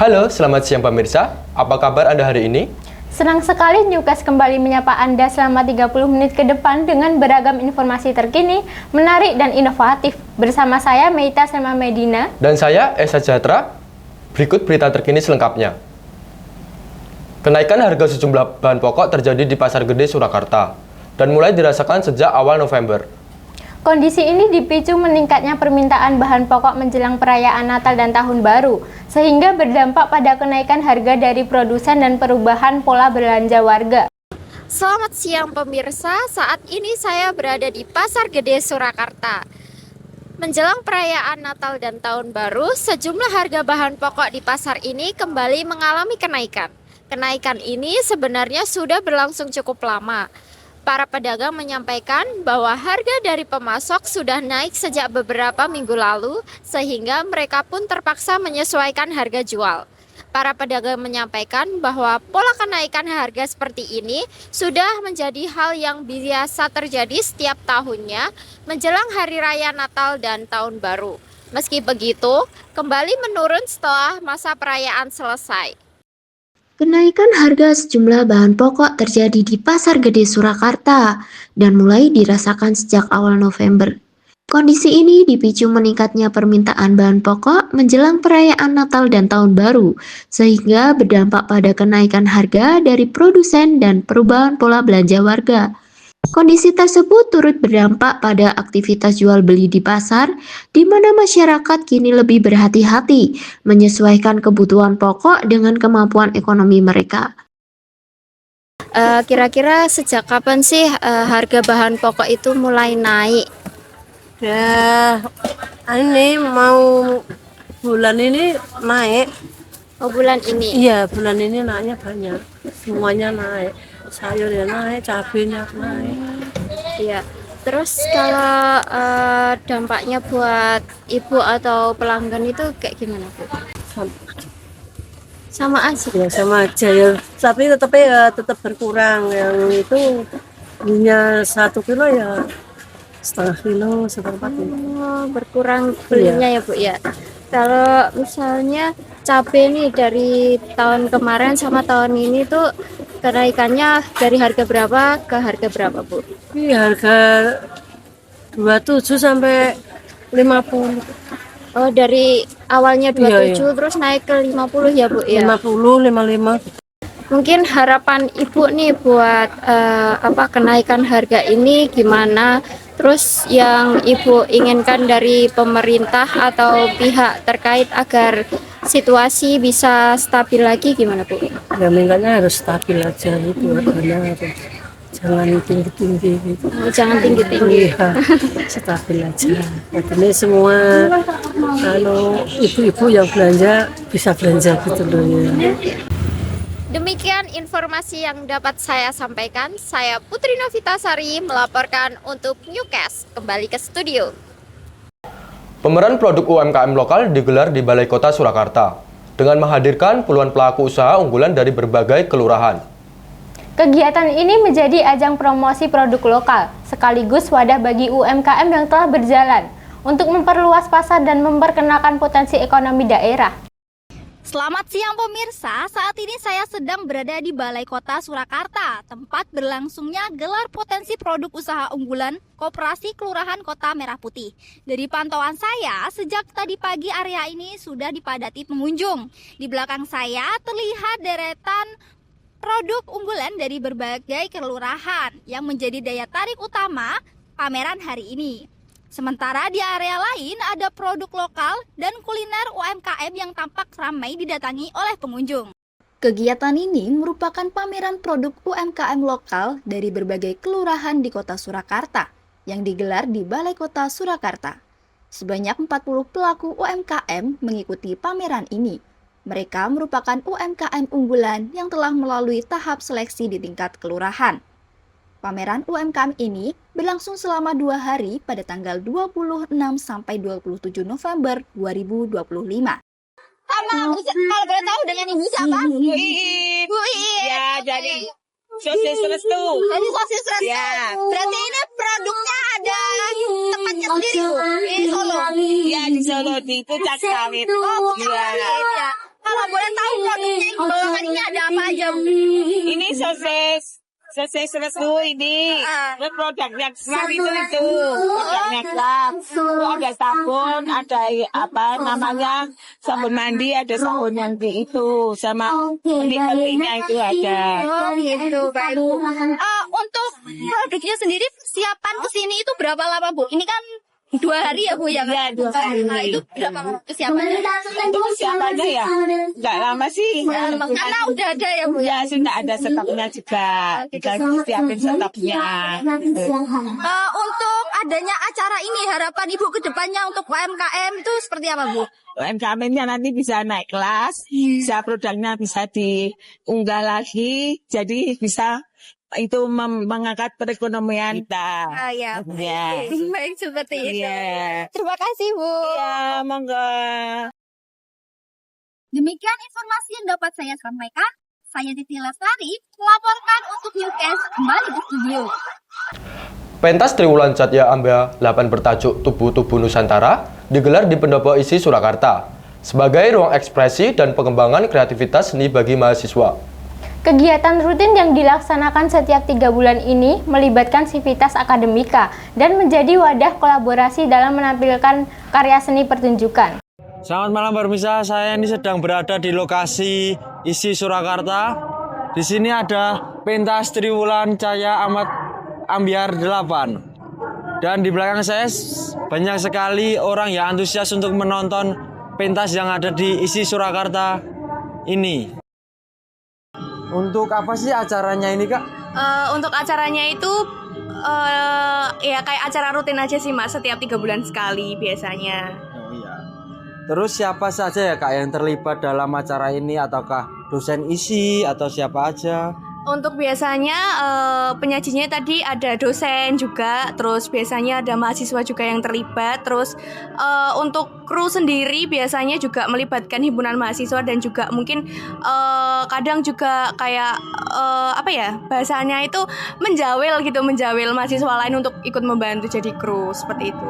Halo, selamat siang pemirsa. Apa kabar Anda hari ini? Senang sekali Newcast kembali menyapa Anda selama 30 menit ke depan dengan beragam informasi terkini, menarik dan inovatif. Bersama saya Meita Selma Medina Dan saya Esa Jatra. Berikut berita terkini selengkapnya. Kenaikan harga sejumlah bahan pokok terjadi di Pasar Gede Surakarta dan mulai dirasakan sejak awal November. Kondisi ini dipicu meningkatnya permintaan bahan pokok menjelang perayaan Natal dan Tahun Baru, sehingga berdampak pada kenaikan harga dari produsen dan perubahan pola belanja warga. Selamat siang pemirsa, saat ini saya berada di Pasar Gede Surakarta. Menjelang perayaan Natal dan Tahun Baru, sejumlah harga bahan pokok di pasar ini kembali mengalami kenaikan. Kenaikan ini sebenarnya sudah berlangsung cukup lama. Para pedagang menyampaikan bahwa harga dari pemasok sudah naik sejak beberapa minggu lalu, sehingga mereka pun terpaksa menyesuaikan harga jual. Para pedagang menyampaikan bahwa pola kenaikan harga seperti ini sudah menjadi hal yang biasa terjadi setiap tahunnya menjelang Hari Raya Natal dan Tahun Baru. Meski begitu, kembali menurun setelah masa perayaan selesai. Kenaikan harga sejumlah bahan pokok terjadi di Pasar Gede Surakarta dan mulai dirasakan sejak awal November. Kondisi ini dipicu meningkatnya permintaan bahan pokok menjelang perayaan Natal dan Tahun Baru, sehingga berdampak pada kenaikan harga dari produsen dan perubahan pola belanja warga. Kondisi tersebut turut berdampak pada aktivitas jual beli di pasar, di mana masyarakat kini lebih berhati-hati menyesuaikan kebutuhan pokok dengan kemampuan ekonomi mereka. Kira-kira sejak kapan sih harga bahan pokok itu mulai naik? Ya, ini mau bulan ini naik. Oh, bulan ini? Iya, bulan ini naiknya banyak. Semuanya naik. Sayur ya naik, cabenya naik. Iya. Terus kalau dampaknya buat ibu atau pelanggan itu kayak gimana, Bu? Sama aja. Ya sama aja ya. Tapi tetap berkurang. Yang itu punya 1 kilo ya setengah kilo, seperempat kilo. Oh, berkurang belinya ya, Bu ya. Kalau misalnya cabai nih dari tahun kemarin sama tahun ini tuh kenaikannya dari harga berapa ke harga berapa, Bu? Ini harga 27 sampai 50. Oh, dari awalnya 27 Iya. terus naik ke 50 ya, Bu ya. 50, 55. Mungkin harapan Ibu nih buat kenaikan harga ini gimana? Terus yang Ibu inginkan dari pemerintah atau pihak terkait agar situasi bisa stabil lagi gimana, Bu? Ya mintanya harus stabil aja gitu harganya, jangan tinggi-tinggi gitu. Oh, jangan tinggi-tinggi. Iya, stabil aja. Ini semua kalau ibu-ibu yang belanja bisa belanja gitu loh ya. Demikian informasi yang dapat saya sampaikan. Saya Putri Novitasari melaporkan untuk Newcast. Kembali ke studio. Pameran produk UMKM lokal digelar di Balai Kota Surakarta dengan menghadirkan puluhan pelaku usaha unggulan dari berbagai kelurahan. Kegiatan ini menjadi ajang promosi produk lokal, sekaligus wadah bagi UMKM yang telah berjalan untuk memperluas pasar dan memperkenalkan potensi ekonomi daerah. Selamat siang pemirsa, saat ini saya sedang berada di Balai Kota Surakarta, tempat berlangsungnya gelar potensi produk usaha unggulan Koperasi Kelurahan Kota Merah Putih. Dari pantauan saya, sejak tadi pagi area ini sudah dipadati pengunjung. Di belakang saya terlihat deretan produk unggulan dari berbagai kelurahan yang menjadi daya tarik utama pameran hari ini. Sementara di area lain ada produk lokal dan kuliner UMKM yang tampak ramai didatangi oleh pengunjung. Kegiatan ini merupakan pameran produk UMKM lokal dari berbagai kelurahan di Kota Surakarta yang digelar di Balai Kota Surakarta. Sebanyak 40 pelaku UMKM mengikuti pameran ini. Mereka merupakan UMKM unggulan yang telah melalui tahap seleksi di tingkat kelurahan. Pameran UMKM ini berlangsung selama 2 hari pada tanggal 26 sampai 27 November 2025. Kalau boleh tahu dengan ibu siapa? Bu Iin. Bu Iin. Ya, jadi sosis restu. Jadi sosis restu. Ya. Berarti ini produknya ada tempatnya sendiri, Bu? Di Solo. Ya, di Solo di Puncak Sawit. Oh, Iya. ya. kalau boleh tahu produknya di bawah ini ada apa aja, Bu? Ini sosis resu ini. Terus produknya Klap itu produknya Klap. Itu ada sabun, ada apa namanya sabun mandi, ada sabun yang itu sama pelik-peliknya itu ada. Oh gitu, baik. Untuk produknya sendiri persiapan kesini itu berapa lama, Bu? Ini kan 2 hari ya, Bu, ya? Iya, 2 hari. Nah, itu berapa kesiapannya? Untuk siapanya ya nggak lama sih. Karena udah ada ya, Bu, ya? Ya sudah ada stoknya juga. Kita siapin stoknya. Untuk adanya acara ini, harapan Ibu ke depannya untuk UMKM itu seperti apa, Bu? UMKM-nya nanti bisa naik kelas, bisa produknya bisa diunggah lagi, jadi bisa itu mengangkat perekonomian kita. Ya. Ya. Baik, seperti itu. Iya. Terima kasih, Bu. Ya, monggo. Demikian informasi yang dapat saya sampaikan. Saya Titi Lestari, melaporkan untuk Newcast kembali ke studio. Pentas Triwulan Satya Amba 8 bertajuk Tubuh-Tubuh Nusantara digelar di Pendopo Isi Surakarta sebagai ruang ekspresi dan pengembangan kreativitas seni bagi mahasiswa. Kegiatan rutin yang dilaksanakan setiap 3 bulan ini melibatkan sivitas akademika dan menjadi wadah kolaborasi dalam menampilkan karya seni pertunjukan. Selamat malam pemirsa, saya ini sedang berada di lokasi Isi Surakarta. Di sini ada pentas Triwulan Cahaya Amat Ambyar 8. Dan di belakang saya banyak sekali orang yang antusias untuk menonton pentas yang ada di Isi Surakarta ini. Untuk apa sih acaranya ini, Kak? Untuk acaranya itu ya kayak acara rutin aja sih, Mas, setiap 3 bulan sekali biasanya. Oh iya. Terus siapa saja ya, Kak, yang terlibat dalam acara ini? Ataukah dosen isi atau siapa aja? Untuk biasanya penyajinya tadi ada dosen juga, terus biasanya ada mahasiswa juga yang terlibat, terus untuk kru sendiri biasanya juga melibatkan himpunan mahasiswa dan juga mungkin kadang juga kayak apa ya bahasanya itu menjawel mahasiswa lain untuk ikut membantu jadi kru seperti itu.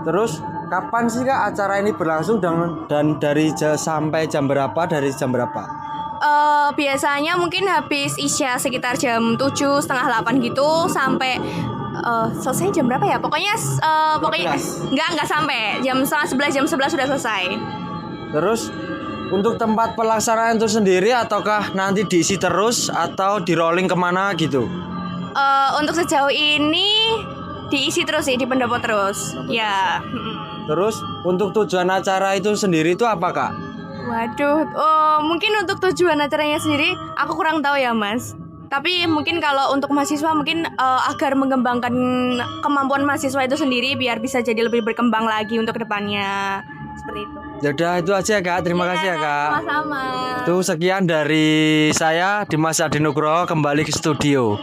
Terus kapan sih, Kak, acara ini berlangsung dan dari sampai jam berapa, dari jam berapa? Biasanya mungkin habis isya sekitar jam 7, setengah 8 gitu sampai selesai jam berapa ya? Pokoknya enggak sampai jam setengah 11, jam 11 sudah selesai. Terus untuk tempat pelaksanaan itu sendiri ataukah nanti diisi terus atau di rolling kemana gitu? Untuk sejauh ini diisi terus sih, di pendopo terus. Ya. Terus untuk tujuan acara itu sendiri itu apa, Kak? Waduh, mungkin untuk tujuan acaranya sendiri aku kurang tahu ya, Mas. Tapi mungkin kalau untuk mahasiswa mungkin agar mengembangkan kemampuan mahasiswa itu sendiri biar bisa jadi lebih berkembang lagi untuk kedepannya. Seperti itu. Yaudah, itu aja ya, Kak. Terima kasih ya, Kak. Sama-sama. Itu sekian dari saya, Dimas Adi Nugroho, kembali ke studio.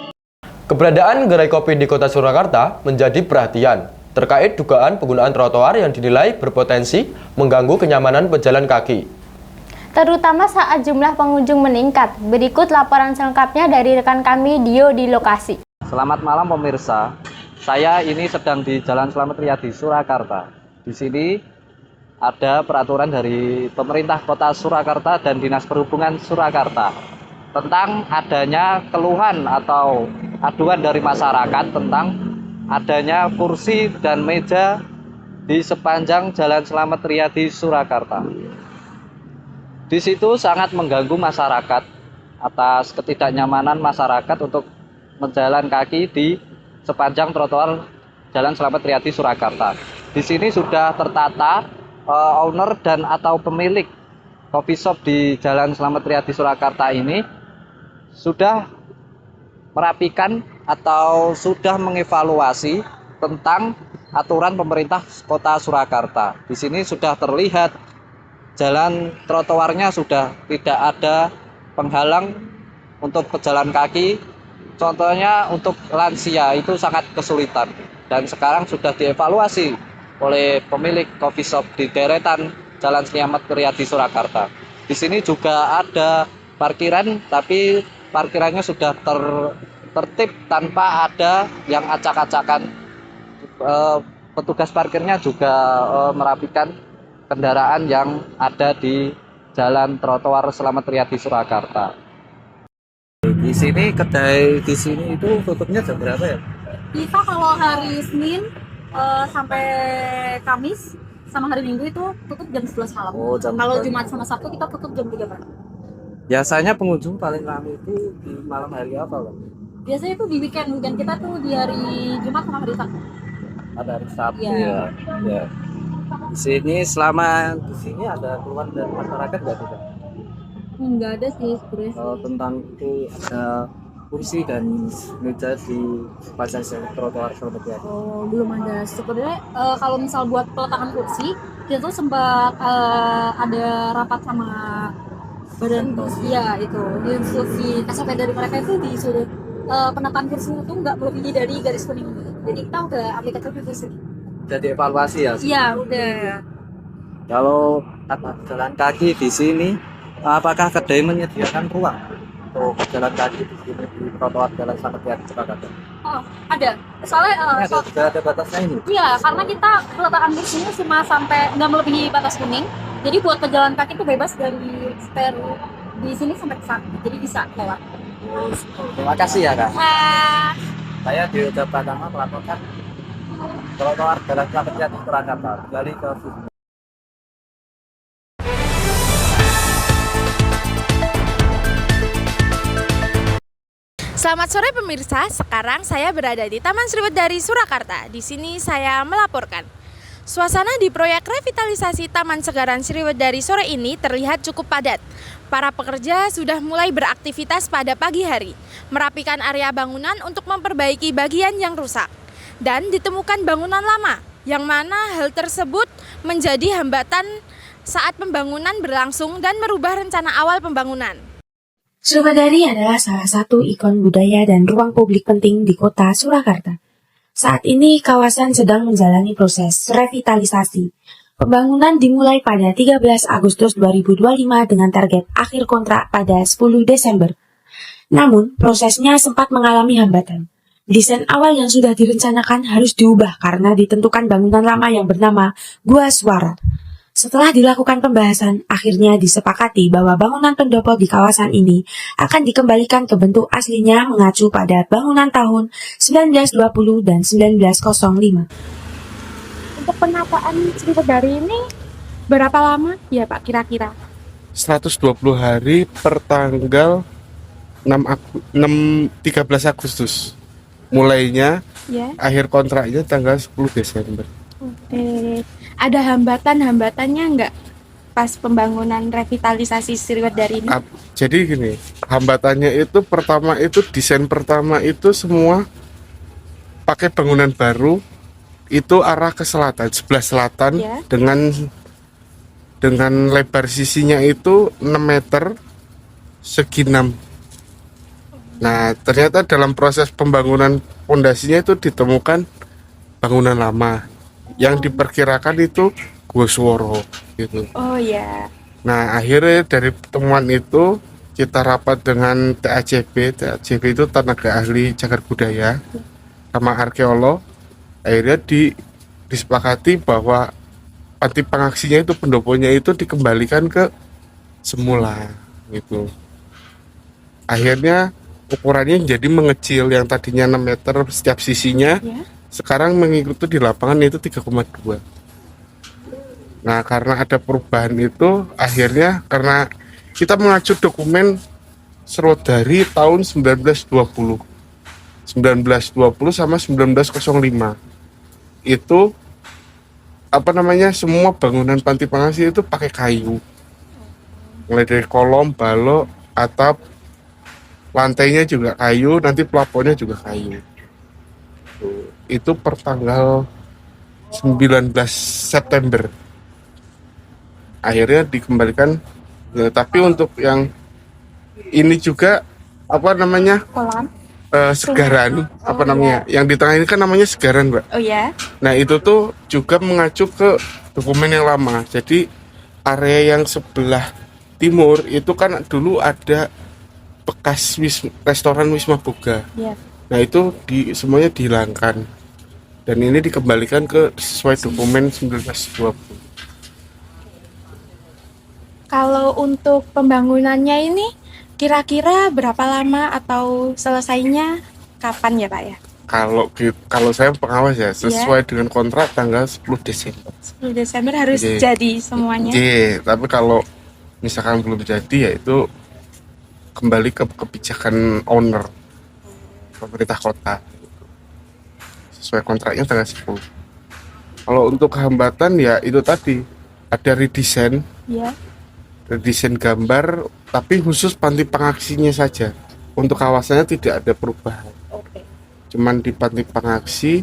Keberadaan gerai kopi di kota Surakarta menjadi perhatian terkait dugaan penggunaan trotoar yang dinilai berpotensi mengganggu kenyamanan pejalan kaki. Terutama saat jumlah pengunjung meningkat. Berikut laporan selengkapnya dari rekan kami Dio di lokasi. Selamat malam pemirsa. Saya ini sedang di Jalan Slamet Riyadi, Surakarta. Di sini ada peraturan dari pemerintah Kota Surakarta dan Dinas Perhubungan Surakarta tentang adanya keluhan atau aduan dari masyarakat tentang adanya kursi dan meja di sepanjang Jalan Slamet Riyadi, Surakarta. Di situ sangat mengganggu masyarakat atas ketidaknyamanan masyarakat untuk berjalan kaki di sepanjang trotoar Jalan Slamet Riyadi, Surakarta. Di sini sudah tertata owner dan atau pemilik coffee shop di Jalan Slamet Riyadi, Surakarta ini sudah merapikan atau sudah mengevaluasi tentang aturan pemerintah Kota Surakarta. Di sini sudah terlihat jalan trotoarnya sudah tidak ada penghalang untuk pejalan kaki. Contohnya untuk lansia itu sangat kesulitan. Dan sekarang sudah dievaluasi oleh pemilik coffee shop di deretan Jalan Slamet Riyadi, Surakarta. Di sini juga ada parkiran, tapi parkirannya sudah tertib tanpa ada yang acak-acakan. Petugas parkirnya juga merapikan kendaraan yang ada di Jalan Trotoar Slamet Riyadi Surakarta. Di sini kedai di sini itu tutupnya jam berapa ya? Kita kalau hari Senin sampai Kamis sama hari Minggu itu tutup jam 11 malam. Oh, jam Kalau 11. Jumat sama Sabtu kita tutup jam 3 malam. Biasanya pengunjung paling ramai itu di malam hari apa, Pak? Biasanya itu di weekend dan kita tuh di hari Jumat sama hari Sabtu. Ada hari Sabtu Iya. ya. Ya. Di sini selama di sini ada keluhan dari masyarakat nggak tidak? Enggak ada sih sebenarnya. Tentang itu ada kursi dan meja di pasar trotoar Slamet Riyadi. Oh, belum ada. Sebenarnya kalau misal buat peletakan kursi, kita tuh sempat ada rapat sama badan ya itu instruksi SOP dari mereka itu disuruh penataan kursi itu nggak melebihi dari garis kuning. Jadi kita udah aplikatif itu sih. Jadi evaluasi ya. Iya udah. Kalau jalan kaki di sini, apakah kedai menyediakan ruang untuk jalan kaki di sini di trotoar Jalan Slamet Riyadi Surakarta? Oh ada. Soalnya Ini juga ada batasnya ini. iya karena kita peletakan kursinya cuma sampai nggak melebihi batas kuning. Jadi buat pejalan kaki itu bebas dari stand di sini sampai ke sana. Jadi bisa lewat. Terima kasih ya Kak. Ah. Saya di Uda Pratama melaporkan trotoar Jalan Slamet Riyadi Surakarta. Kembali ke Selamat sore pemirsa, sekarang saya berada di Taman Sriwedari Surakarta. Di sini saya melaporkan. Suasana di proyek revitalisasi Taman Segaran Sriwedari sore ini terlihat cukup padat. Para pekerja sudah mulai beraktivitas pada pagi hari, merapikan area bangunan untuk memperbaiki bagian yang rusak. Dan ditemukan bangunan lama, yang mana hal tersebut menjadi hambatan saat pembangunan berlangsung dan merubah rencana awal pembangunan. Sriwedari adalah salah satu ikon budaya dan ruang publik penting di kota Surakarta. Saat ini kawasan sedang menjalani proses revitalisasi. Pembangunan dimulai pada 13 Agustus 2025 dengan target akhir kontrak pada 10 Desember. Namun, prosesnya sempat mengalami hambatan. Desain awal yang sudah direncanakan harus diubah karena ditentukan bangunan lama yang bernama Gua Suara. Setelah dilakukan pembahasan, akhirnya disepakati bahwa bangunan pendopo di kawasan ini akan dikembalikan ke bentuk aslinya mengacu pada bangunan tahun 1920 dan 1905. Untuk penataan Sriwedari ini berapa lama ya Pak kira-kira? 120 hari per tanggal 13 Agustus. Mulainya, akhir kontraknya tanggal 10 Desember. Oke. Ada hambatan-hambatannya nggak pas pembangunan revitalisasi Sriwedari ini? Jadi gini, hambatannya itu pertama itu desain pertama itu semua pakai bangunan baru itu arah ke selatan, sebelah selatan dengan lebar sisinya itu 6 meter segi 6. Nah, ternyata dalam proses pembangunan pondasinya itu ditemukan bangunan lama yang diperkirakan itu Gua Suara gitu. Oh ya. Nah, akhirnya dari pertemuan itu kita rapat dengan TACB. TACB itu tenaga ahli cagar budaya sama arkeolog. Akhirnya disepakati bahwa panti pengungsinya itu pendoponya itu dikembalikan ke semula gitu. Akhirnya ukurannya jadi mengecil, yang tadinya 6 meter setiap sisinya. Sekarang mengikuti di lapangan itu 3,2. Nah, karena ada perubahan itu, akhirnya karena kita mengacu dokumen Sriwedari tahun 1920 sama 1905. Itu semua bangunan panti pengungsi itu pakai kayu. Mulai dari kolom, balok, atap, lantainya juga kayu, nanti plafonnya juga kayu. Itu per tanggal 19 September akhirnya dikembalikan. Tapi untuk yang ini juga Segaran yang di tengah ini kan namanya Segaran, Mbak. Oh ya. Nah, itu tuh juga mengacu ke dokumen yang lama. Jadi area yang sebelah timur itu kan dulu ada bekas restoran Wisma Boga. Nah, itu semuanya dihilangkan. Dan ini dikembalikan ke sesuai dokumen 1920. Kalau untuk pembangunannya ini kira-kira berapa lama atau selesainya kapan ya Pak ya? Kalau saya pengawas ya, sesuai dengan kontrak tanggal 10 Desember. 10 Desember harus jadi semuanya. Tapi kalau misalkan belum jadi ya itu kembali ke kebijakan owner, pemerintah kota. Sesuai kontraknya tanggal 10. Kalau untuk kehambatan ya itu tadi, ada redesign. Iya. Redesign gambar, tapi khusus panti pengaksinya saja. Untuk kawasannya tidak ada perubahan. Cuman di panti pengaksi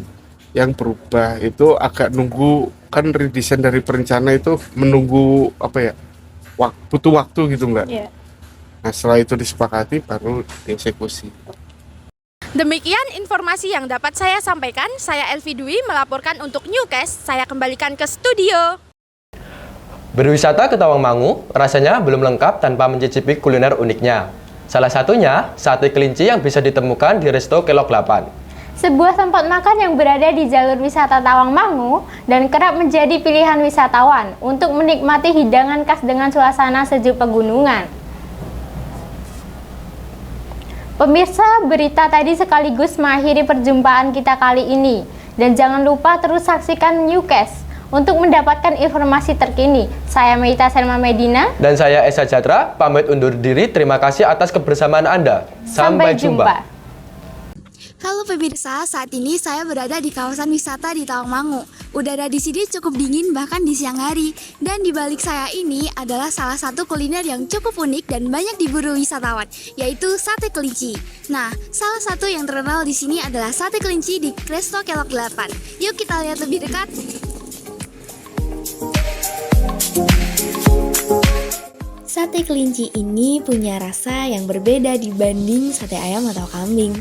yang berubah itu agak nunggu, kan redesign dari perencana itu menunggu butuh waktu gitu enggak? Yeah. Nah setelah itu disepakati baru dieksekusi. Demikian informasi yang dapat saya sampaikan. Saya Elvi Dwi melaporkan untuk Newcast. Saya kembalikan ke studio. Berwisata ke Tawangmangu rasanya belum lengkap tanpa mencicipi kuliner uniknya. Salah satunya sate kelinci yang bisa ditemukan di Resto Kelok 8. Sebuah tempat makan yang berada di jalur wisata Tawangmangu dan kerap menjadi pilihan wisatawan untuk menikmati hidangan khas dengan suasana sejuk pegunungan. Pemirsa, berita tadi sekaligus mengakhiri perjumpaan kita kali ini. Dan jangan lupa terus saksikan Newcast untuk mendapatkan informasi terkini. Saya Meita Selma Medina. Dan saya Esa Jatra, pamit undur diri. Terima kasih atas kebersamaan Anda. Sampai jumpa. Halo pemirsa, saat ini saya berada di kawasan wisata di Tawangmangu. Udara di sini cukup dingin bahkan di siang hari. Dan di balik saya ini adalah salah satu kuliner yang cukup unik dan banyak diburu wisatawan, yaitu sate kelinci. Nah, salah satu yang terkenal di sini adalah sate kelinci di Resto Kelok 8. Yuk kita lihat lebih dekat. Sate kelinci ini punya rasa yang berbeda dibanding sate ayam atau kambing.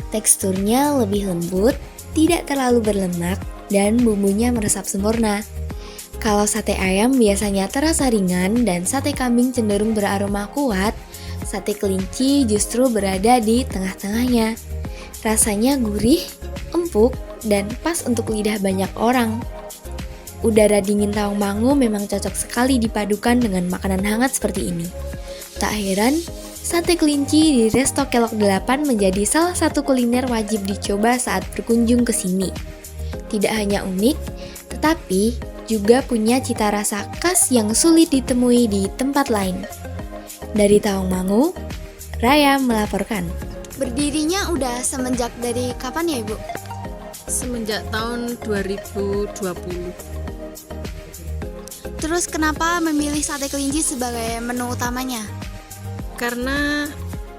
Teksturnya lebih lembut, tidak terlalu berlemak, dan bumbunya meresap sempurna. Kalau sate ayam biasanya terasa ringan dan sate kambing cenderung beraroma kuat, sate kelinci justru berada di tengah-tengahnya. Rasanya gurih, empuk, dan pas untuk lidah banyak orang. Udara dingin Tawangmangu memang cocok sekali dipadukan dengan makanan hangat seperti ini. Tak heran, sate kelinci di Resto Kelok 8 menjadi salah satu kuliner wajib dicoba saat berkunjung ke sini. Tidak hanya unik, tetapi juga punya cita rasa khas yang sulit ditemui di tempat lain. Dari Tawangmangu, Raya melaporkan. Berdirinya udah semenjak dari kapan ya Ibu? Semenjak tahun 2020. Terus kenapa memilih sate kelinci sebagai menu utamanya? Karena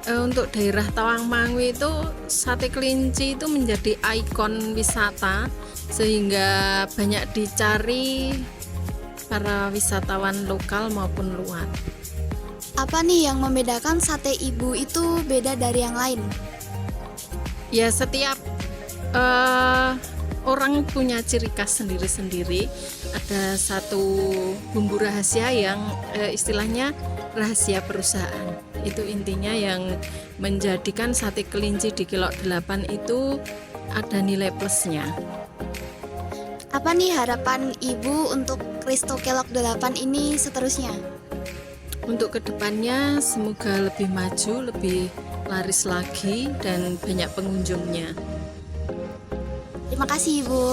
untuk daerah Tawangmangu itu sate kelinci itu menjadi ikon wisata sehingga banyak dicari para wisatawan lokal maupun luar. Apa nih yang membedakan sate ibu itu beda dari yang lain? Ya setiap orang punya ciri khas sendiri-sendiri. Ada satu bumbu rahasia yang istilahnya rahasia perusahaan. Itu intinya yang menjadikan sate kelinci di Kelok 8 itu ada nilai plusnya. Apa nih harapan Ibu untuk Resto Kelok 8 ini seterusnya? Untuk kedepannya semoga lebih maju, lebih laris lagi dan banyak pengunjungnya. Terima kasih Ibu.